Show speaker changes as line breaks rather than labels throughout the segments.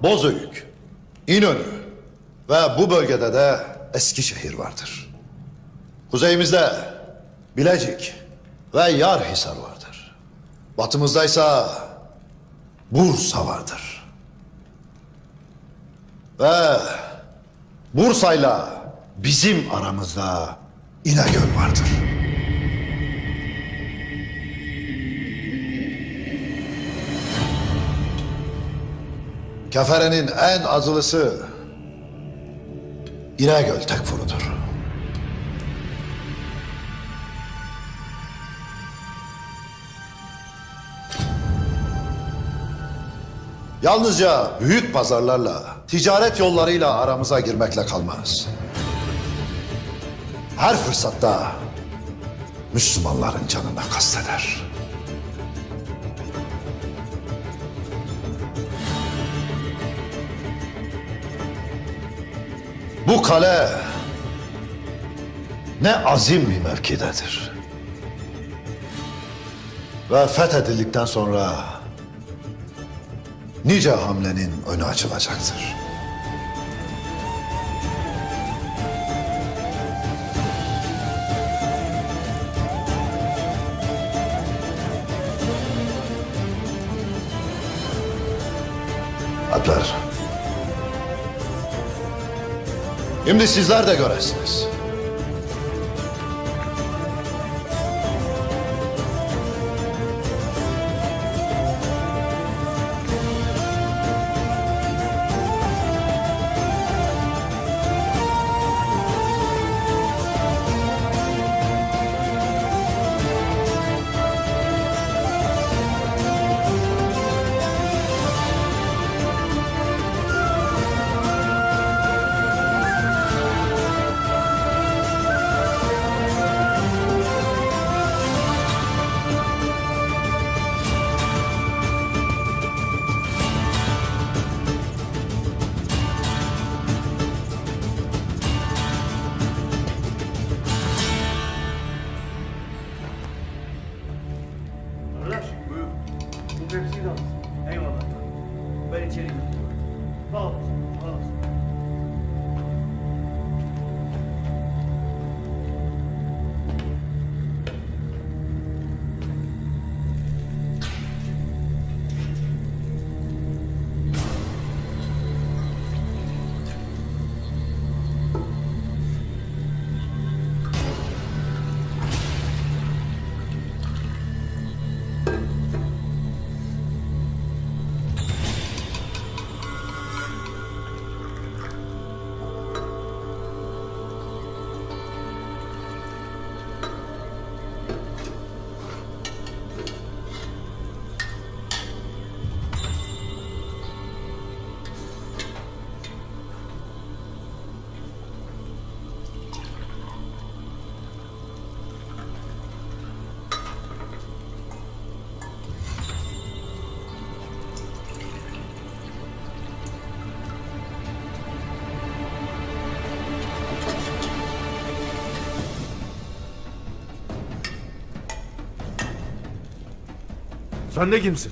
Bozüyük, İnönü ve bu bölgede de Eskişehir vardır. Kuzeyimizde Bilecik ve Yarhisar vardır. Batımızdaysa Bursa vardır. Ve Bursa'yla bizim aramızda İnegöl vardır. Keferenin en azılısı İnegöl Tekfuru'dur. Yalnızca büyük pazarlarla, ticaret yollarıyla aramıza girmekle kalmaz. Her fırsatta Müslümanların canına kasteder. Bu kale ne azim bir mevkidedir. Ve fethedildikten sonra nice hamlenin önü açılacaktır. Alpler, şimdi sizler de göresiniz.
Arkadaş, buyur. Bu Pepsi'yi de alsın. Eyvallah. Ben içeri gidiyorum. Sağ olasın, sağ olasın.
Sen de kimsin?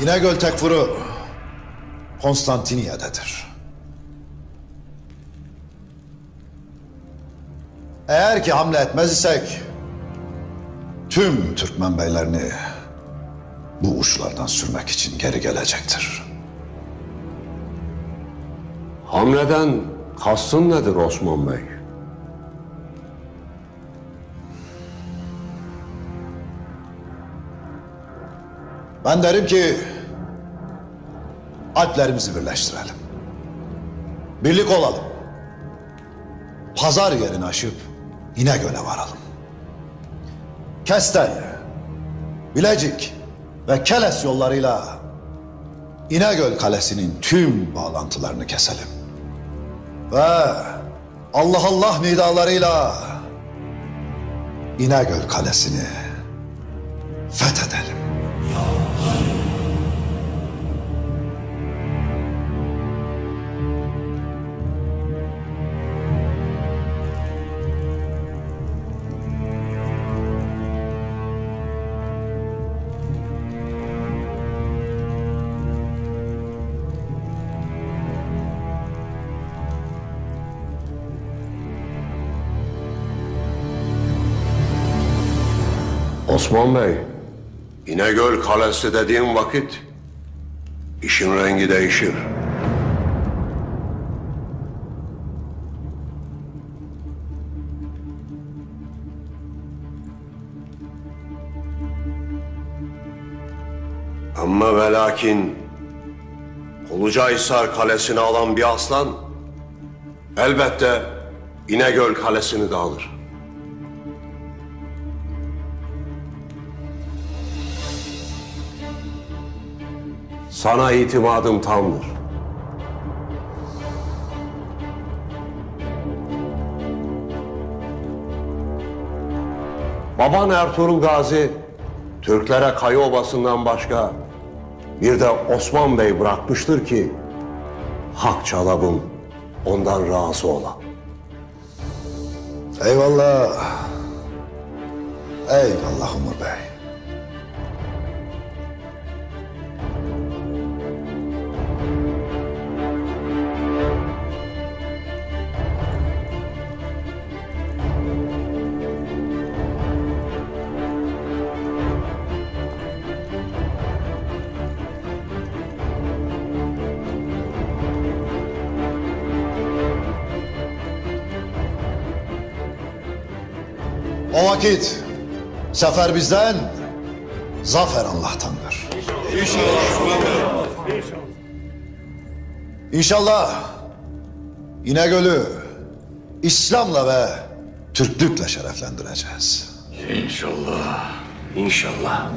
İnegöl tekfuru Konstantiniye'dedir. Eğer ki hamle etmez isek tüm Türkmen beylerini bu uçlardan sürmek için geri gelecektir.
Hamleden kastın nedir Osman Bey?
Ben derim ki alplerimizi birleştirelim. Birlik olalım. Pazar yerini aşıp İnegöl'e varalım. Kestel, Bilecik ve Keles yollarıyla İnegöl Kalesi'nin tüm bağlantılarını keselim. Ve Allah Allah nidalarıyla İnegöl Kalesi'ni fethedelim.
Osman Bey, İnegöl Kalesi dediğim vakit işin rengi değişir. Ama ve lakin Kulucahisar Kalesi'ni alan bir aslan elbette İnegöl Kalesi'ni de alır. Sana itimadım tamdır. Baban Ertuğrul Gazi, Türklere Kayı Obası'ndan başka bir de Osman Bey bırakmıştır ki hak çalabım ondan razı ola.
Eyvallah. Eyvallah Umur Bey. O vakit sefer bizden, zafer Allah'tandır. İnşallah İnegöl'ü İslam'la ve Türklükle şereflendireceğiz.
İnşallah. İnşallah.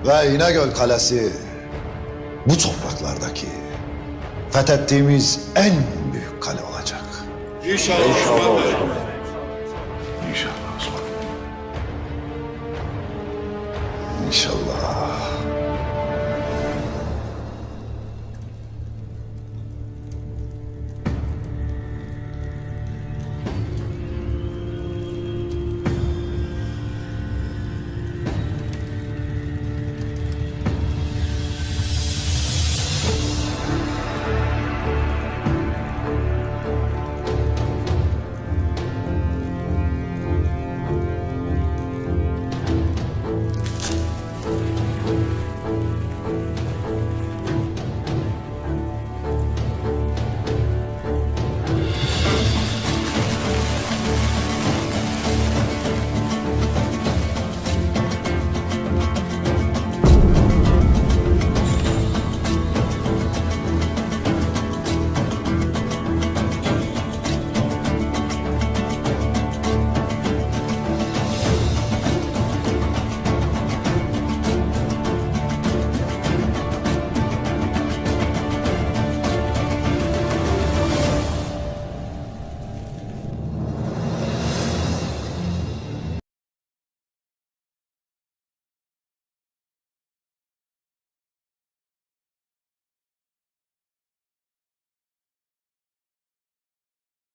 Ve İnegöl Kalesi bu topraklardaki fethettiğimiz en büyük kale olacak.
İnşallah. İnşallah Osman.
İnşallah.